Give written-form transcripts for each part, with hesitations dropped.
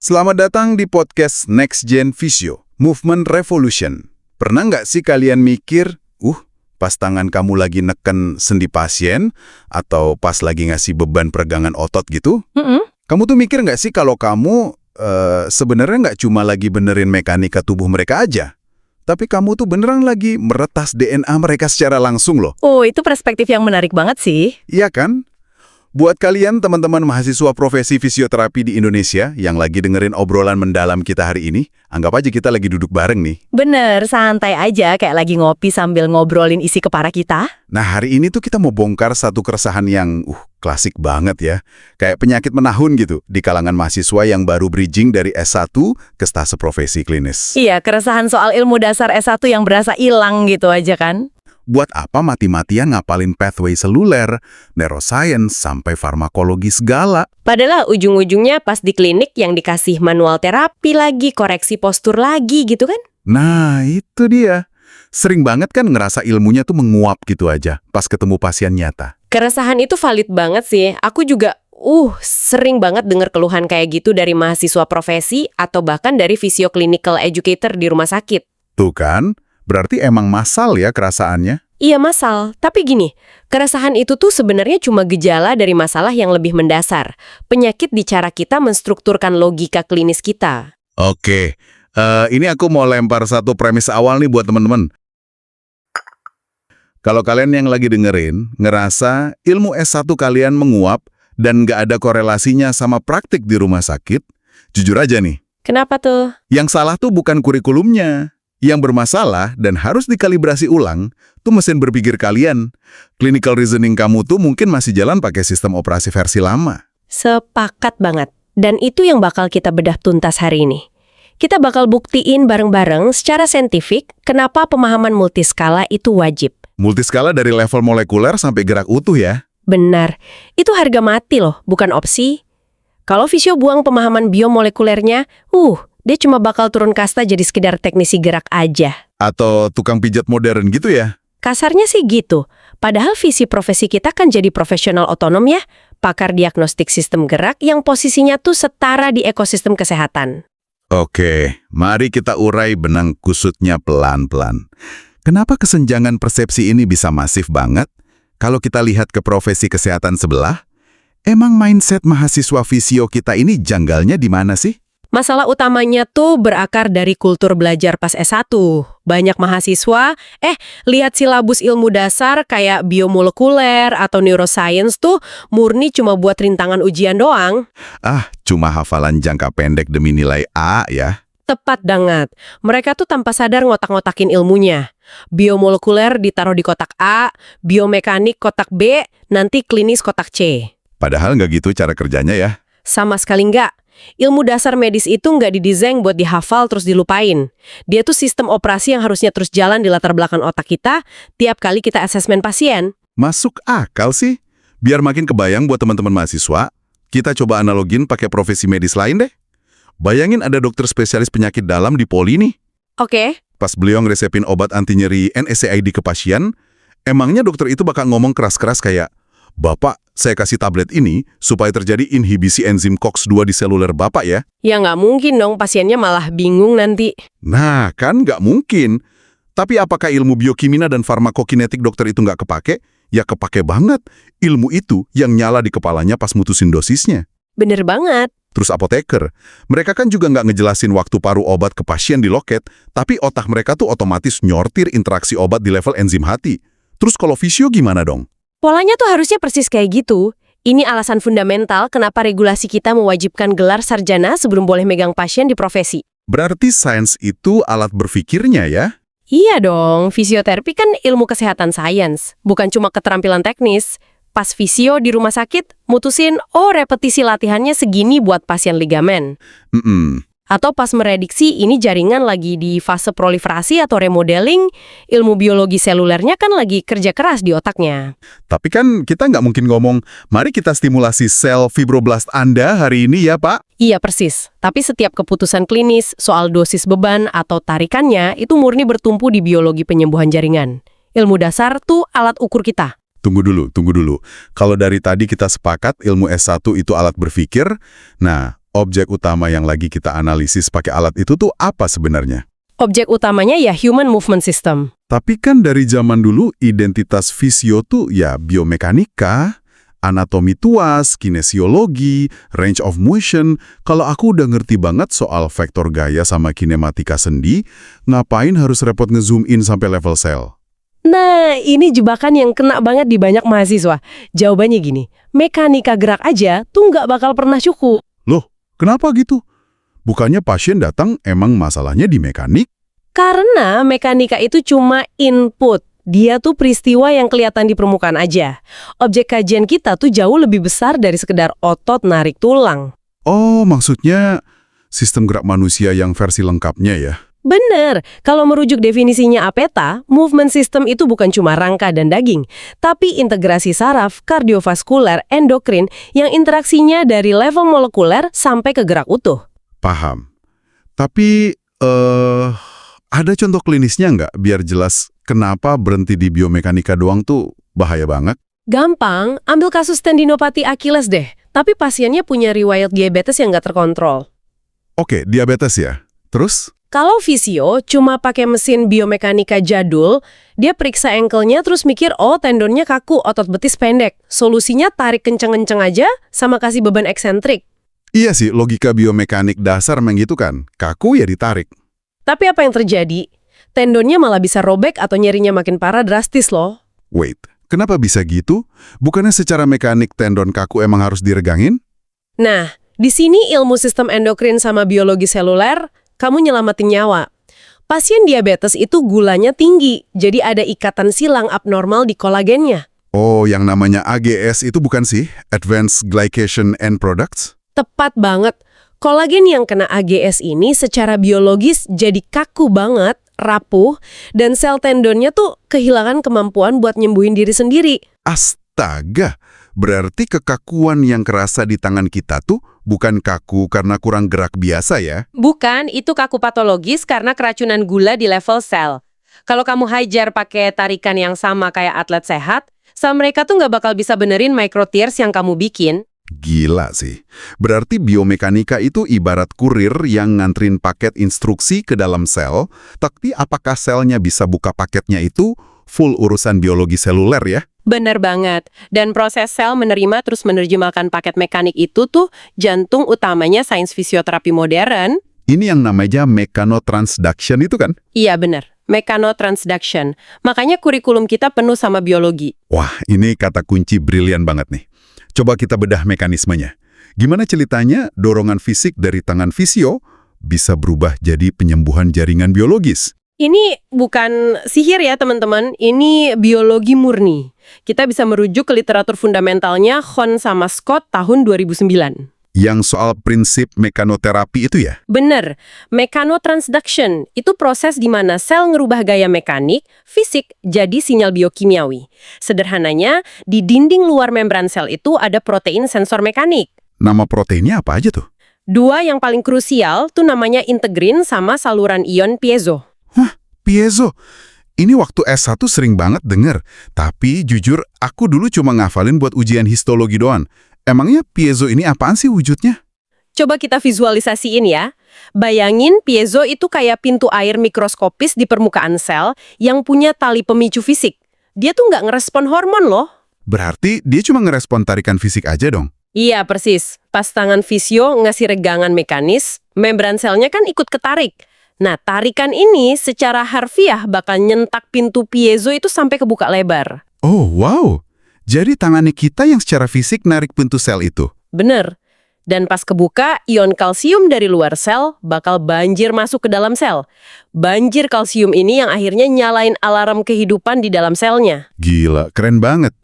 Selamat datang di podcast Next Gen Physio, Movement Revolution. Pernah nggak sih kalian mikir, pas tangan kamu lagi neken sendi pasien, atau pas lagi ngasih beban peregangan otot gitu? Kamu tuh mikir nggak sih kalau kamu sebenarnya nggak cuma lagi benerin mekanika tubuh mereka aja, tapi kamu tuh beneran lagi meretas DNA mereka secara langsung loh. Oh, itu perspektif yang menarik banget sih. Iya kan? Buat kalian teman-teman mahasiswa profesi fisioterapi di Indonesia yang lagi dengerin obrolan mendalam kita hari ini, anggap aja kita lagi duduk bareng nih. Bener, santai aja kayak lagi ngopi sambil ngobrolin isi kepala kita. Nah, hari ini tuh kita mau bongkar satu keresahan yang klasik banget ya. Kayak penyakit menahun gitu di kalangan mahasiswa yang baru bridging dari S1 ke stase profesi klinis. Iya, keresahan soal ilmu dasar S1 yang berasa hilang gitu aja kan. Buat apa mati-matian ngapalin pathway seluler, neuroscience, sampai farmakologi segala? Padahal ujung-ujungnya pas di klinik yang dikasih manual terapi lagi, koreksi postur lagi gitu kan. Nah, itu dia. Sering banget kan ngerasa ilmunya tuh menguap gitu aja pas ketemu pasien nyata. Keresahan itu valid banget sih. Aku juga sering banget denger keluhan kayak gitu dari mahasiswa profesi atau bahkan dari physio clinical educator di rumah sakit. Tuh kan, berarti emang massal ya kerasaannya? Iya massal, tapi gini, keresahan itu tuh sebenarnya cuma gejala dari masalah yang lebih mendasar. Penyakit di cara kita menstrukturkan logika klinis kita. Oke, ini aku mau lempar satu premis awal nih buat teman-teman. Kalau kalian yang lagi dengerin, ngerasa ilmu S1 kalian menguap dan nggak ada korelasinya sama praktik di rumah sakit, jujur aja nih. Kenapa tuh? Yang salah tuh bukan kurikulumnya. Yang bermasalah dan harus dikalibrasi ulang tuh mesin berpikir kalian. Clinical reasoning kamu tuh mungkin masih jalan pakai sistem operasi versi lama. Sepakat banget. Dan itu yang bakal kita bedah tuntas hari ini. Kita bakal buktiin bareng-bareng secara saintifik kenapa pemahaman multiskala itu wajib. Multiskala dari level molekuler sampai gerak utuh ya? Benar. Itu harga mati loh, bukan opsi. Kalau fisio buang pemahaman biomolekulernya, dia cuma bakal turun kasta jadi sekedar teknisi gerak aja. Atau tukang pijat modern gitu ya? Kasarnya sih gitu. Padahal visi profesi kita kan jadi profesional otonom ya, pakar diagnostik sistem gerak yang posisinya tuh setara di ekosistem kesehatan. Oke, mari kita urai benang kusutnya pelan-pelan. Kenapa kesenjangan persepsi ini bisa masif banget? Kalau kita lihat ke profesi kesehatan sebelah, emang mindset mahasiswa fisio kita ini janggalnya di mana sih? Masalah utamanya tuh berakar dari kultur belajar pas S1. Banyak mahasiswa, lihat silabus ilmu dasar kayak biomolekuler atau neuroscience tuh murni cuma buat rintangan ujian doang. Cuma hafalan jangka pendek demi nilai A ya? Tepat banget. Mereka tuh tanpa sadar ngotak-ngotakin ilmunya. Biomolekuler ditaruh di kotak A, biomekanik kotak B, nanti klinis kotak C. Padahal nggak gitu cara kerjanya ya? Sama sekali nggak. Ilmu dasar medis itu nggak didesain buat dihafal terus dilupain. Dia tuh sistem operasi yang harusnya terus jalan di latar belakang otak kita tiap kali kita asesmen pasien. Masuk akal sih. Biar makin kebayang buat teman-teman mahasiswa, kita coba analogin pakai profesi medis lain deh. Bayangin ada dokter spesialis penyakit dalam di Poli nih. Oke. Pas beliau ngeresepin obat anti nyeri NSAID ke pasien, emangnya dokter itu bakal ngomong keras-keras kayak, "Bapak, saya kasih tablet ini supaya terjadi inhibisi enzim COX-2 di seluler Bapak ya?" Ya nggak mungkin dong, pasiennya malah bingung nanti. Nah, kan nggak mungkin. Tapi apakah ilmu biokimia dan farmakokinetik dokter itu nggak kepake? Ya kepake banget. Ilmu itu yang nyala di kepalanya pas mutusin dosisnya. Bener banget. Terus apoteker, mereka kan juga nggak ngejelasin waktu paru obat ke pasien di loket, tapi otak mereka tuh otomatis nyortir interaksi obat di level enzim hati. Terus kalau fisio gimana dong? Polanya tuh harusnya persis kayak gitu. Ini alasan fundamental kenapa regulasi kita mewajibkan gelar sarjana sebelum boleh megang pasien di profesi. Berarti sains itu alat berpikirnya ya? Iya dong, fisioterapi kan ilmu kesehatan sains, bukan cuma keterampilan teknis. Pas fisio di rumah sakit, mutusin, repetisi latihannya segini buat pasien ligamen. Atau pas merediksi ini jaringan lagi di fase proliferasi atau remodeling, ilmu biologi selulernya kan lagi kerja keras di otaknya. Tapi kan kita nggak mungkin ngomong, mari kita stimulasi sel fibroblast Anda hari ini ya Pak? Iya persis, tapi setiap keputusan klinis soal dosis beban atau tarikannya itu murni bertumpu di biologi penyembuhan jaringan. Ilmu dasar tuh alat ukur kita. Tunggu dulu. Kalau dari tadi kita sepakat ilmu S1 itu alat berpikir, nah Objek utama yang lagi kita analisis pakai alat itu tuh apa sebenarnya? Objek utamanya ya Human Movement System. Tapi kan dari zaman dulu identitas fisio tuh ya biomekanika, anatomi tuas, kinesiologi, range of motion. Kalau aku udah ngerti banget soal vektor gaya sama kinematika sendi, ngapain harus repot ngezoom in sampai level sel? Nah, ini jebakan yang kena banget di banyak mahasiswa. Jawabannya gini, mekanika gerak aja tuh nggak bakal pernah cukup. Loh, kenapa gitu? Bukannya pasien datang emang masalahnya di mekanik? Karena mekanika itu cuma input. Dia tuh peristiwa yang kelihatan di permukaan aja. Objek kajian kita tuh jauh lebih besar dari sekedar otot narik tulang. Oh, maksudnya sistem gerak manusia yang versi lengkapnya ya? Bener, kalau merujuk definisinya APETA, movement system itu bukan cuma rangka dan daging, tapi integrasi saraf, kardiovaskuler, endokrin yang interaksinya dari level molekuler sampai ke gerak utuh. Paham. Tapi, ada contoh klinisnya nggak biar jelas kenapa berhenti di biomekanika doang tuh bahaya banget? Gampang, ambil kasus tendinopati Achilles deh, tapi pasiennya punya riwayat diabetes yang nggak terkontrol. Oke, diabetes ya. Terus? Kalau fisio cuma pakai mesin biomekanika jadul, dia periksa ankle-nya terus mikir, oh tendonnya kaku, otot betis pendek. Solusinya tarik kenceng-kenceng aja sama kasih beban eksentrik. Iya sih, logika biomekanik dasar memang gitu kan. Kaku ya ditarik. Tapi apa yang terjadi? Tendonnya malah bisa robek atau nyerinya makin parah drastis loh. Wait, kenapa bisa gitu? Bukannya secara mekanik tendon kaku emang harus diregangin? Nah, di sini ilmu sistem endokrin sama biologi seluler, kamu nyelamatin nyawa. Pasien diabetes itu gulanya tinggi, jadi ada ikatan silang abnormal di kolagennya. Oh, yang namanya AGS itu bukan sih? Advanced Glycation End Products? Tepat banget. Kolagen yang kena AGS ini secara biologis jadi kaku banget, rapuh, dan sel tendonnya tuh kehilangan kemampuan buat nyembuhin diri sendiri. Astaga, berarti kekakuan yang kerasa di tangan kita tuh bukan kaku karena kurang gerak biasa ya? Bukan, itu kaku patologis karena keracunan gula di level sel. Kalau kamu hajar pakai tarikan yang sama kayak atlet sehat, sel mereka tuh nggak bakal bisa benerin microtears yang kamu bikin. Gila sih. Berarti biomekanika itu ibarat kurir yang ngantrin paket instruksi ke dalam sel, tapi apakah selnya bisa buka paketnya itu full urusan biologi seluler ya? Bener banget. Dan proses sel menerima terus menerjemahkan paket mekanik itu tuh jantung utamanya sains fisioterapi modern. Ini yang namanya mechanotransduction itu kan? Iya bener, mechanotransduction. Makanya kurikulum kita penuh sama biologi. Wah, ini kata kunci brilian banget nih. Coba kita bedah mekanismenya. Gimana ceritanya dorongan fisik dari tangan fisio bisa berubah jadi penyembuhan jaringan biologis? Ini bukan sihir ya teman-teman, ini biologi murni. Kita bisa merujuk ke literatur fundamentalnya Hon sama Scott tahun 2009. Yang soal prinsip mekanoterapi itu ya? Bener, mechanotransduction itu proses di mana sel ngerubah gaya mekanik, fisik, jadi sinyal biokimiawi. Sederhananya, di dinding luar membran sel itu ada protein sensor mekanik. Nama proteinnya apa aja tuh? Dua yang paling krusial tuh namanya integrin sama saluran ion piezo. Hah, piezo? Ini waktu S1 sering banget denger. Tapi jujur, aku dulu cuma ngafalin buat ujian histologi doang. Emangnya piezo ini apaan sih wujudnya? Coba kita visualisasiin ya. Bayangin piezo itu kayak pintu air mikroskopis di permukaan sel yang punya tali pemicu fisik. Dia tuh nggak ngerespon hormon loh. Berarti dia cuma ngerespon tarikan fisik aja dong? Iya, persis. Pas tangan fisio ngasih regangan mekanis, membran selnya kan ikut ketarik. Nah, tarikan ini secara harfiah bakal nyentak pintu piezo itu sampai kebuka lebar. Oh, wow. Jadi tangannya kita yang secara fisik narik pintu sel itu? Bener. Dan pas kebuka, ion kalsium dari luar sel bakal banjir masuk ke dalam sel. Banjir kalsium ini yang akhirnya nyalain alarm kehidupan di dalam selnya. Gila, keren banget.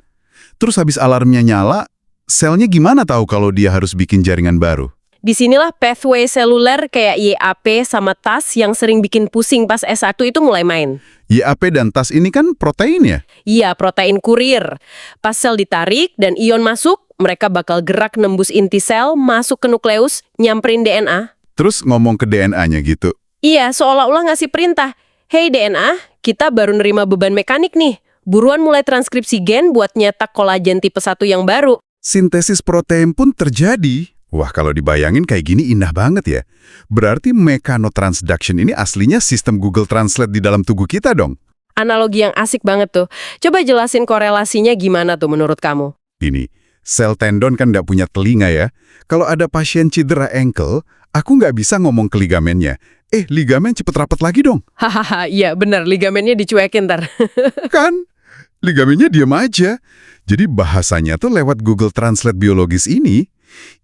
Terus habis alarmnya nyala, selnya gimana tahu kalau dia harus bikin jaringan baru? Disinilah pathway seluler kayak YAP sama TAS yang sering bikin pusing pas S1 itu mulai main. YAP dan TAS ini kan protein ya? Iya, protein kurir. Pas sel ditarik dan ion masuk, mereka bakal gerak nembus inti sel, masuk ke nukleus, nyamperin DNA. Terus ngomong ke DNA-nya gitu? Iya, seolah-olah ngasih perintah. Hey DNA, kita baru nerima beban mekanik nih. Buruan mulai transkripsi gen buat nyetak kolagen tipe 1 yang baru. Sintesis protein pun terjadi? Wah, kalau dibayangin kayak gini indah banget ya. Berarti mechanotransduction ini aslinya sistem Google Translate di dalam tubuh kita dong. Analogi yang asik banget tuh. Coba jelasin korelasinya gimana tuh menurut kamu? Ini, sel tendon kan nggak punya telinga ya. Kalau ada pasien cedera ankle, aku nggak bisa ngomong ke ligamennya. Ligamen cepet rapat lagi dong. Hahaha, iya bener, ligamennya dicuekin ntar. Kan? Ligamennya diam aja. Jadi bahasanya tuh lewat Google Translate biologis ini,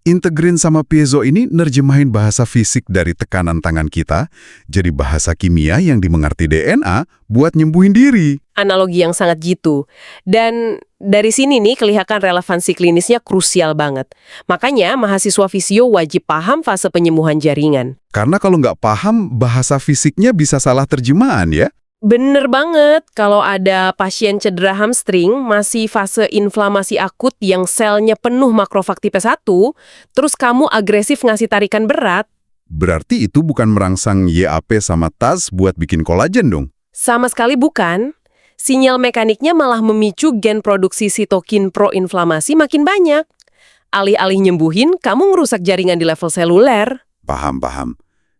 integrin sama piezo ini nerjemahin bahasa fisik dari tekanan tangan kita, jadi bahasa kimia yang dimengerti DNA buat nyembuhin diri. Analogi yang sangat jitu. Dan dari sini nih kelihatan relevansi klinisnya krusial banget. Makanya mahasiswa fisio wajib paham fase penyembuhan jaringan. Karena kalau nggak paham, bahasa fisiknya bisa salah terjemahan ya. Bener banget, kalau ada pasien cedera hamstring masih fase inflamasi akut yang selnya penuh makrofag tipe 1, terus kamu agresif ngasih tarikan berat, Berarti itu bukan merangsang YAP sama TAZ buat bikin kolagen dong. sama sekali bukan. Sinyal mekaniknya malah memicu gen produksi sitokin proinflamasi makin banyak. Alih-alih nyembuhin, kamu ngerusak jaringan di level seluler. Paham.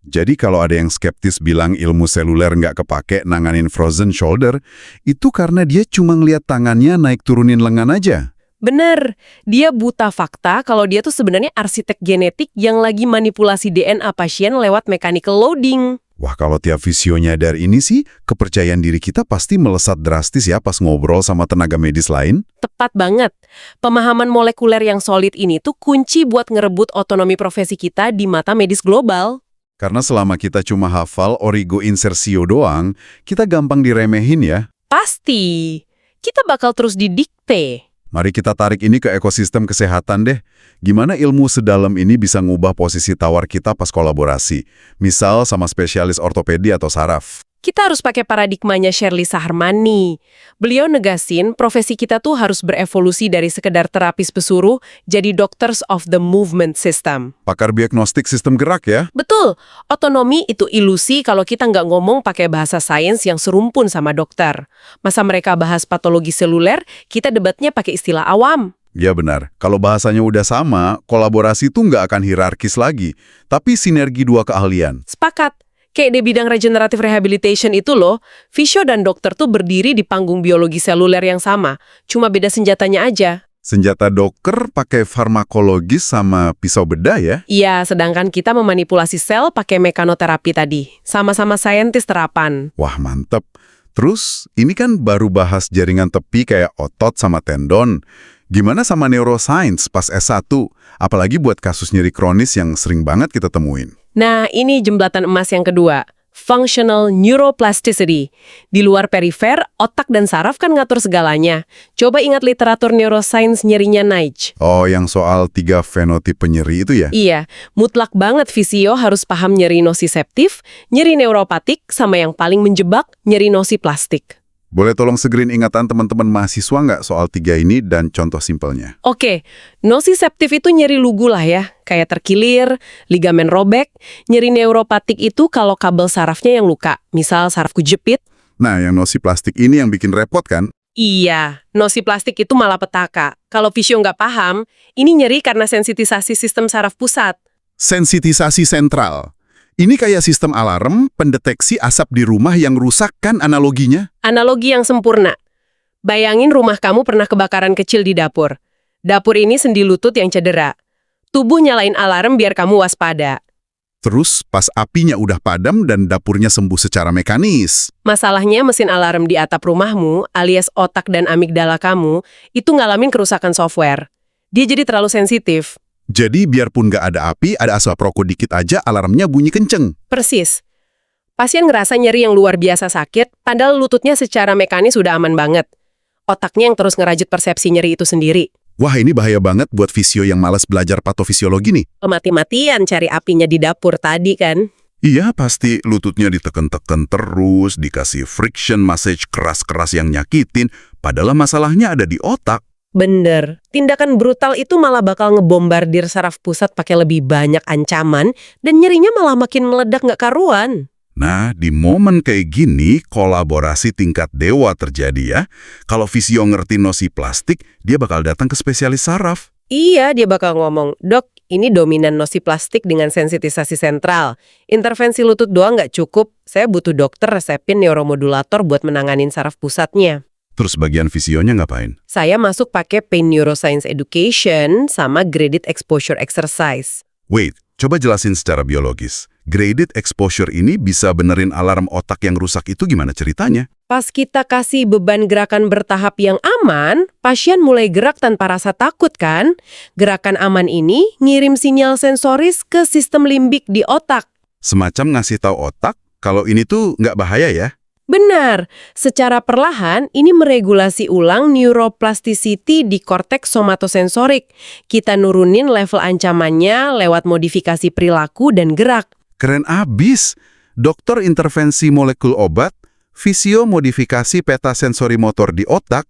Jadi kalau ada yang skeptis bilang ilmu seluler nggak kepake nanganin frozen shoulder, itu karena dia cuma ngeliat tangannya naik turunin lengan aja. Bener, dia buta fakta kalau dia tuh sebenarnya arsitek genetik yang lagi manipulasi DNA pasien lewat mechanical loading. Wah, kalau tiap visio nyadar ini sih, kepercayaan diri kita pasti melesat drastis ya pas ngobrol sama tenaga medis lain. Tepat banget. Pemahaman molekuler yang solid ini tuh kunci buat ngerebut otonomi profesi kita di mata medis global. Karena selama kita cuma hafal origo insertio doang, kita gampang diremehin ya. Pasti. Kita bakal terus didikte. Mari kita tarik ini ke ekosistem kesehatan deh. Gimana ilmu sedalam ini bisa ngubah posisi tawar kita pas kolaborasi? Misal sama spesialis ortopedi atau saraf. Kita harus pakai paradigmanya Shirley Saharmani. Beliau negasin profesi kita tuh harus berevolusi dari sekedar terapis pesuruh jadi doctors of the movement system. Pakar diagnostik sistem gerak ya? Betul, otonomi itu ilusi kalau kita nggak ngomong pakai bahasa sains yang serumpun sama dokter. Masa mereka bahas patologi seluler, kita debatnya pakai istilah awam. Ya benar, kalau bahasanya udah sama, kolaborasi tuh nggak akan hierarkis lagi, tapi sinergi dua keahlian. Sepakat. Kayak di bidang regenerative rehabilitation itu loh, fisio dan dokter tuh berdiri di panggung biologi seluler yang sama, cuma beda senjatanya aja. Senjata doker pakai farmakologis sama pisau bedah ya? Iya, sedangkan kita memanipulasi sel pakai mekanoterapi tadi. Sama-sama saintis terapan. Wah mantep. Terus, ini kan baru bahas jaringan tepi kayak otot sama tendon. Gimana sama neuroscience pas S1? Apalagi buat kasus nyeri kronis yang sering banget kita temuin. Nah, ini jembatan emas yang kedua. Functional neuroplasticity. Di luar perifer, otak dan saraf kan ngatur segalanya. Coba ingat literatur neuroscience nyerinya Nige. Oh, yang soal 3 fenotipe nyeri itu ya? Iya, mutlak banget fisio harus paham nyeri nosiseptif, nyeri neuropatik, sama yang paling menjebak, nyeri nosiplastik. Boleh tolong segerin ingatan teman-teman mahasiswa nggak soal 3 ini dan contoh simpelnya? Oke, nosiseptif itu nyeri lugu lah ya, kayak terkilir, ligamen robek. Nyeri neuropatik itu kalau kabel sarafnya yang luka, misal saraf kejepit. Nah, yang nosiplastik ini yang bikin repot kan? Iya, nosiplastik itu malah petaka. Kalau fisio nggak paham, ini nyeri karena sensitisasi sistem saraf pusat. Sensitisasi sentral. Ini kayak sistem alarm pendeteksi asap di rumah yang rusak kan analoginya? Analogi yang sempurna. Bayangin rumah kamu pernah kebakaran kecil di dapur. Dapur ini sendi lutut yang cedera. Tubuh nyalain alarm biar kamu waspada. Terus pas apinya udah padam dan dapurnya sembuh secara mekanis. Masalahnya mesin alarm di atap rumahmu, alias otak dan amigdala kamu, itu ngalamin kerusakan software. Dia jadi terlalu sensitif. Jadi biarpun nggak ada api, ada asap rokok dikit aja alarmnya bunyi kenceng. Persis. Pasien ngerasa nyeri yang luar biasa sakit, padahal lututnya secara mekanis udah aman banget. Otaknya yang terus ngerajut persepsi nyeri itu sendiri. Wah, ini bahaya banget buat fisio yang malas belajar patofisiologi nih. Mati-matian cari apinya di dapur tadi kan. Iya, pasti lututnya diteken-teken terus, dikasih friction massage keras-keras yang nyakitin, padahal masalahnya ada di otak. Bener. Tindakan brutal itu malah bakal ngebombardir saraf pusat pakai lebih banyak ancaman dan nyerinya malah makin meledak nggak karuan. Nah, di momen kayak gini, kolaborasi tingkat dewa terjadi ya. Kalau fisio ngerti nosiplastik, dia bakal datang ke spesialis saraf. Iya, dia bakal ngomong, "Dok, ini dominan nosiplastik dengan sensitisasi sentral. Intervensi lutut doang nggak cukup, saya butuh dokter resepin neuromodulator buat menanganin saraf pusatnya. Terus bagian visionya ngapain? Saya masuk pakai Pain Neuroscience Education sama Graded Exposure Exercise. Wait, coba jelasin secara biologis. Graded exposure ini bisa benerin alarm otak yang rusak itu gimana ceritanya? Pas kita kasih beban gerakan bertahap yang aman, pasien mulai gerak tanpa rasa takut kan? Gerakan aman ini ngirim sinyal sensoris ke sistem limbik di otak. Semacam ngasih tahu otak kalau ini tuh nggak bahaya ya? Benar, secara perlahan ini meregulasi ulang neuroplasticity di korteks somatosensorik. Kita nurunin level ancamannya lewat modifikasi perilaku dan gerak. Keren abis. Dokter intervensi molekul obat, visio modifikasi peta sensori motor di otak.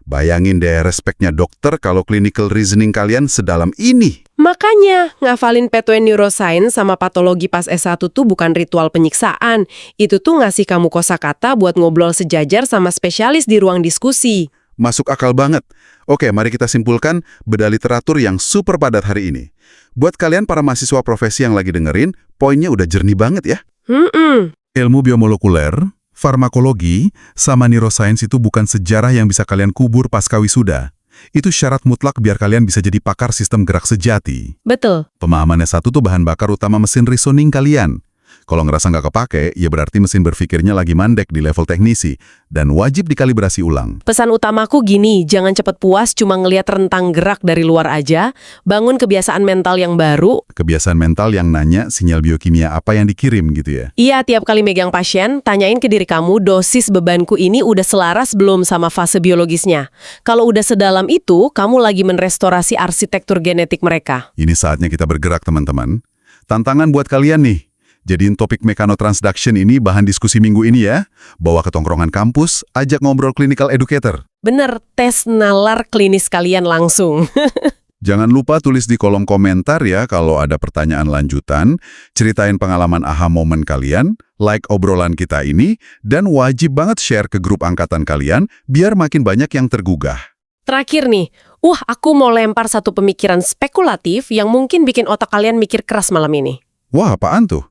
Bayangin deh respeknya dokter kalau clinical reasoning kalian sedalam ini. Makanya, ngafalin P2 Neuroscience sama patologi pas S1 tuh bukan ritual penyiksaan. Itu tuh ngasih kamu kosakata buat ngobrol sejajar sama spesialis di ruang diskusi. Masuk akal banget. Oke, mari kita simpulkan beda literatur yang super padat hari ini. Buat kalian para mahasiswa profesi yang lagi dengerin, poinnya udah jernih banget ya. Ilmu biomolekuler, farmakologi, sama neuroscience itu bukan sejarah yang bisa kalian kubur pasca wisuda. Itu syarat mutlak biar kalian bisa jadi pakar sistem gerak sejati. Betul. Pemahaman S1 tuh bahan bakar utama mesin reasoning kalian. Kalau ngerasa nggak kepake, ya berarti mesin berpikirnya lagi mandek di level teknisi dan wajib dikalibrasi ulang. Pesan utamaku gini, jangan cepat puas cuma ngelihat rentang gerak dari luar aja, bangun kebiasaan mental yang baru. Kebiasaan mental yang nanya sinyal biokimia apa yang dikirim gitu ya. Iya, tiap kali megang pasien, tanyain ke diri kamu dosis bebanku ini udah selaras belum sama fase biologisnya. Kalau udah sedalam itu, kamu lagi merestorasi arsitektur genetik mereka. Ini saatnya kita bergerak teman-teman. Tantangan buat kalian nih. Jadiin topik mechanotransduction ini bahan diskusi minggu ini ya. Bawa ke tongkrongan kampus, ajak ngobrol clinical educator. Bener, tes nalar klinis kalian langsung. Jangan lupa tulis di kolom komentar ya kalau ada pertanyaan lanjutan, ceritain pengalaman aha moment kalian, like obrolan kita ini, dan wajib banget share ke grup angkatan kalian biar makin banyak yang tergugah. Terakhir nih, aku mau lempar satu pemikiran spekulatif yang mungkin bikin otak kalian mikir keras malam ini. Wah, apaan tuh?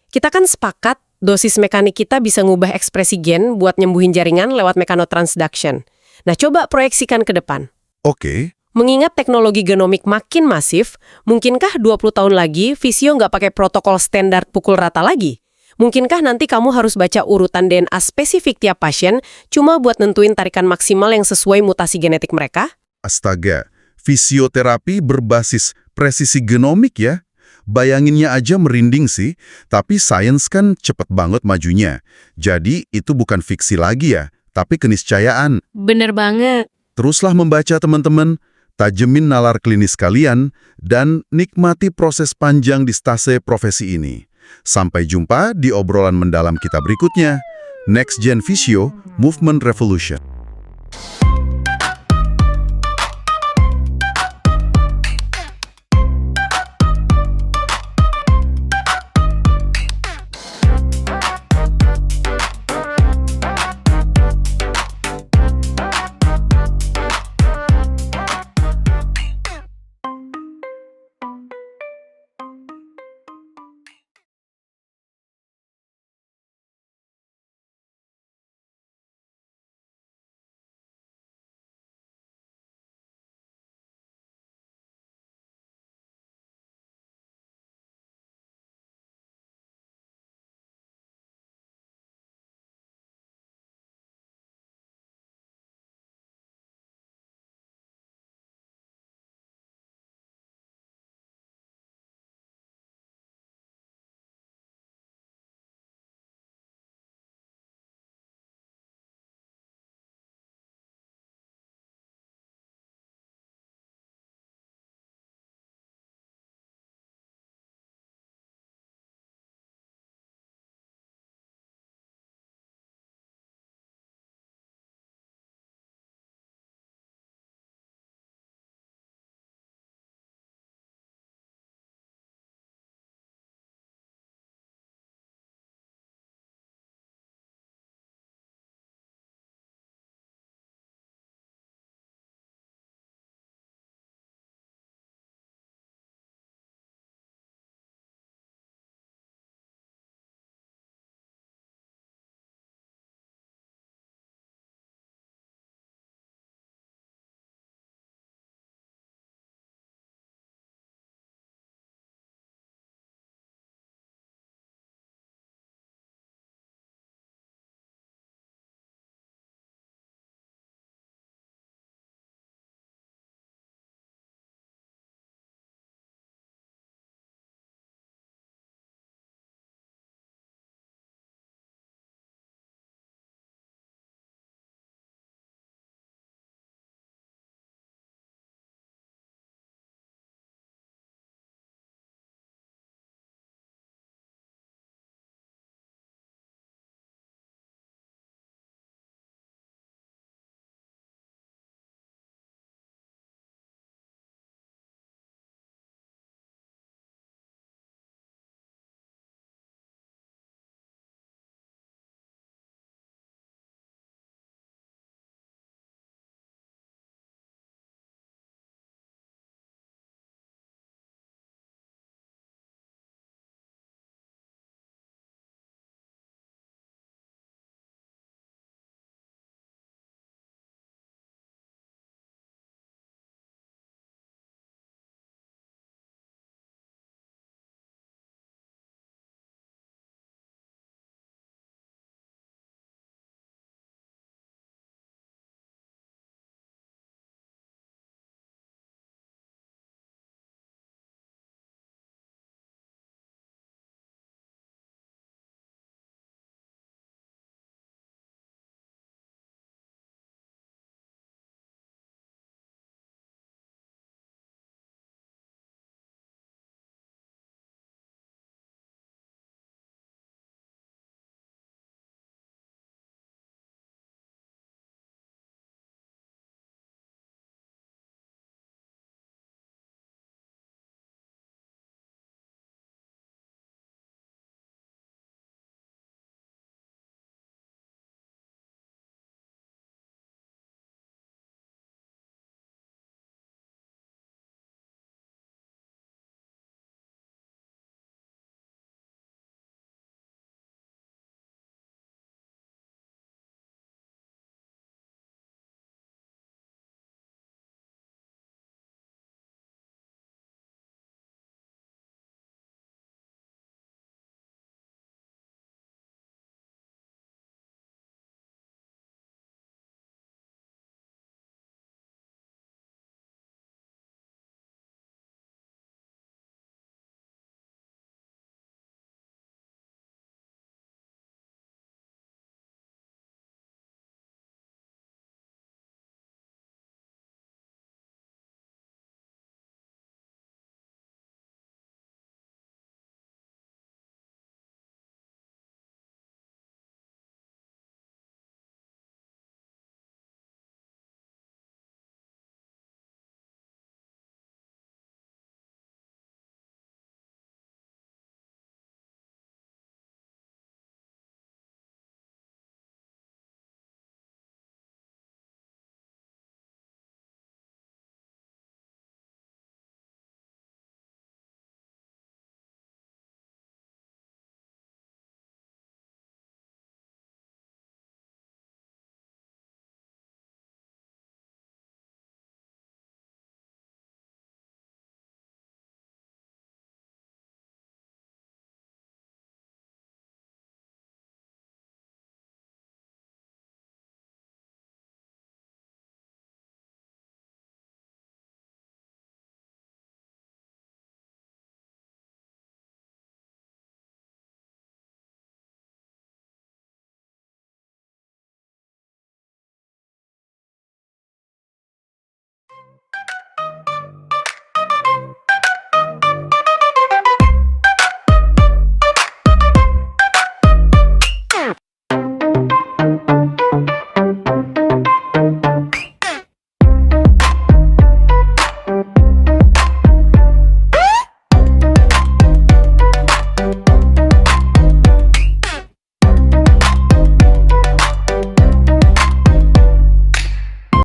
Kita kan sepakat dosis mekanik kita bisa ngubah ekspresi gen buat nyembuhin jaringan lewat mechanotransduction. Nah, coba proyeksikan ke depan. Oke. Mengingat teknologi genomik makin masif, mungkinkah 20 tahun lagi Visio nggak pakai protokol standar pukul rata lagi? Mungkinkah nanti kamu harus baca urutan DNA spesifik tiap pasien cuma buat nentuin tarikan maksimal yang sesuai mutasi genetik mereka? Astaga, fisioterapi berbasis presisi genomik ya? Bayanginnya aja merinding sih, tapi sains kan cepet banget majunya. Jadi itu bukan fiksi lagi ya, tapi keniscayaan. Bener banget. Teruslah membaca teman-teman, tajemin nalar klinis kalian, dan nikmati proses panjang di stase profesi ini. Sampai jumpa di obrolan mendalam kita berikutnya. Next Gen Visio, Movement Revolution.